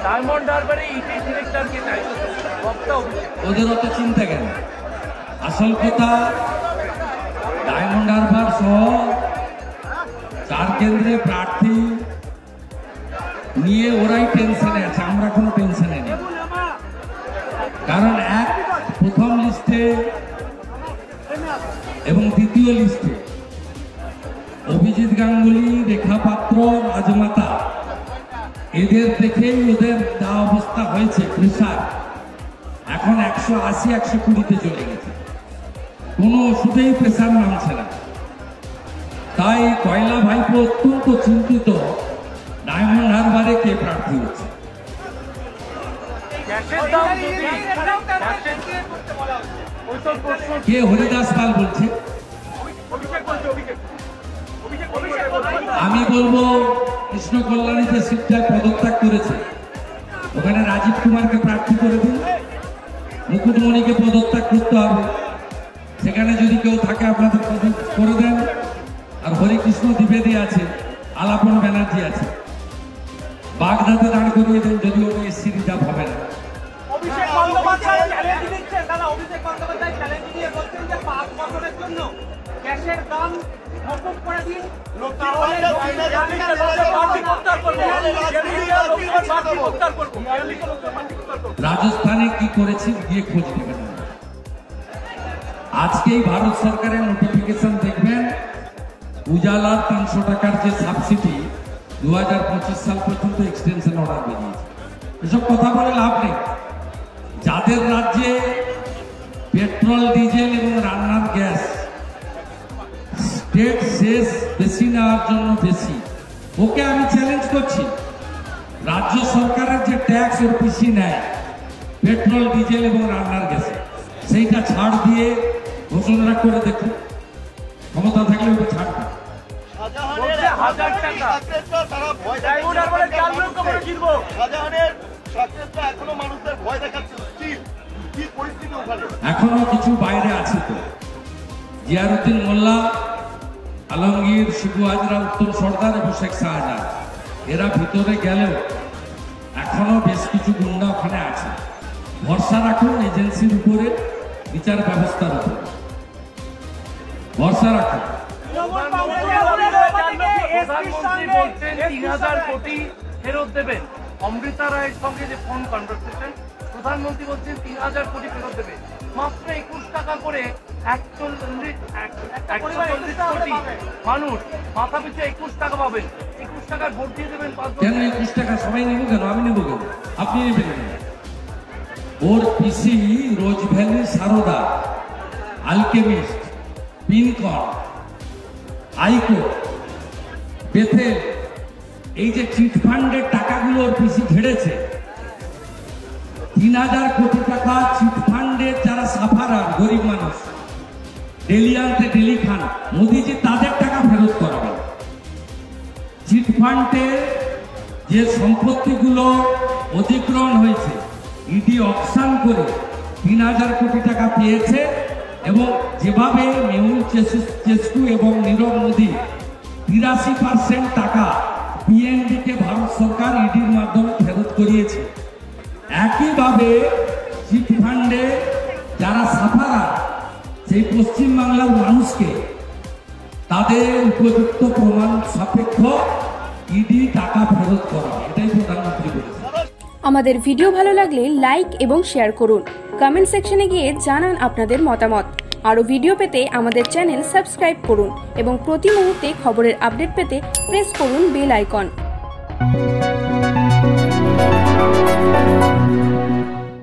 Diamond হারবারে ইটি ডিরেক্টরকে দায়িত্ব ওদের অত চিন্তা কেন? আসল কথা ডায়মন্ড হারবার সহ 4 কেন্দ্রে প্রার্থী নিয়ে ওরাই টেনশনে আছে, আমরা কোনো টেনশনে নেই। কারণ প্রথম লিস্টে এবং দ্বিতীয় লিস্টে অভিজিৎ গাঙ্গুলি, রেখা পাত্র, রাজমাতা, এদের দেখেই ওদের যা অবস্থা হয়েছে প্রেসার এখন 180-120-তে চলে গেছে, কোনো ওষুধেই প্রেসার নামছে না। তাই কয়লা ভাইপো অত্যন্ত চিন্তিত ডায়মন্ড হারবারে কে প্রার্থী হচ্ছে। কে? হরিদাস পাল বলছে। আমি বলবো কৃষ্ণ কল্যাণী যে সিটটায় পদত্যাগ করেছে ওখানে রাজীব কুমারকে প্রার্থী করে দিন, মুকুটমণিকে পদত্যাগ করতে হবে, সেখানে যদি কেউ থাকে আপনাদের করে দেন। আর হরিকৃষ্ণ দ্বিবেদী আছে, আলাপন ব্যানার্জি আছে, বাগদাতে দাঁড় করিয়ে দেন, যদি ওটা এসসি রিজার্ভ হবে না। রাজস্থানে কি করেছে গিয়ে খোঁজ নেবেন। আজকেই ভারত সরকারের নোটিফিকেশন দেখবেন, উজালার 300 টাকার যে সাবসিডি 2025 সাল পর্যন্ত এক্সটেনশন অর্ডার বেরিয়েছে। এসব কথা বলে লাভ নেই। যাদের রাজ্যে পেট্রোল, ডিজেল এবং রান্নার গ্যাস স্টেট শেষ বেশি নেওয়ার জন্য বেশি, ওকে আমি চ্যালেঞ্জ করছি। রাজ্য সরকারের যে ট্যাক্স ওর বেশি নেয় পেট্রোল, ডিজেল এবং রান্নার গ্যাসে, সেইটা ছাড় দিয়ে ঘোষণা করে দেখুন, ক্ষমতা থাকলে ওকে ছাড় দেয়। এখনো কিছু বাইরে আছে তো, জিয়ারউদ্দিন মোল্লা, আলমগীর, শিবু হাজরা, উত্তম সর্দার এবং শেখ শাহজাহান, এরা ভিতরে গেলেও এখনো বেশ কিছু গুন্ডা ওখানে আছে। ভরসা রাখুন এজেন্সির উপরে, বিচার ব্যবস্থার উপরে ভরসা রাখুন। প্রধানমন্ত্রী বলছেন 3000 কোটি ফেরত দেবেন। অমৃতা রায়ের সঙ্গে যে ফোন কনভারসেশন, প্রধানমন্ত্রী বলছেন 3000 কোটি ফেরত দেবে। মাত্র 21 টাকা করে 140 কোটি মানুষ মাথা পিছু 21 টাকা পাবেন। 21 টাকার ভোট দিয়ে দেবেন। কেন 21 টাকা সবাই নেব কেন? আমি নেব কেন? আপনি নেবেন। ওর পিসি রোজ valley, Sarada, Alchemist, Pincon, আইকো, Bethell, এই যে চিটফান্ডের টাকাগুলো ওর পিসি ঝেড়েছে, 3000 কোটি টাকা চিটফান্ডের যারা সাফারার গরিব মানুষ, ডেলি আনতে ডেলি খান, মোদিজি তাদের টাকা ফেরত করাবেন। চিটফান্ডের যে সম্পত্তিগুলো অধিগ্রহণ হয়েছে, ইডি অকশন করে 3000 কোটি টাকা পেয়েছে, এবং যেভাবে মেহুল চেস্কু এবং নীরব মোদী 83% টাকা পিএনবিকে ভারত সরকার ইডির মাধ্যমে ফেরত করিয়েছে, একইভাবে চিটফান্ডে যারা সাফারার সেই পশ্চিমবাংলার মানুষকে তাদের উপযুক্ত প্রমাণ সাপেক্ষ ইডি টাকা ফেরত করা, এটাই প্রধানমন্ত্রী বলেছেন। আমাদের ভিডিও ভালো লাগলে লাইক এবং শেয়ার করুন। কমেন্ট সেকশনে গিয়ে জানান আপনাদের মতামত। আরও ভিডিও পেতে আমাদের চ্যানেল সাবস্ক্রাইব করুন এবং প্রতি মুহূর্তে খবরের আপডেট পেতে প্রেস করুন বেল আইকন।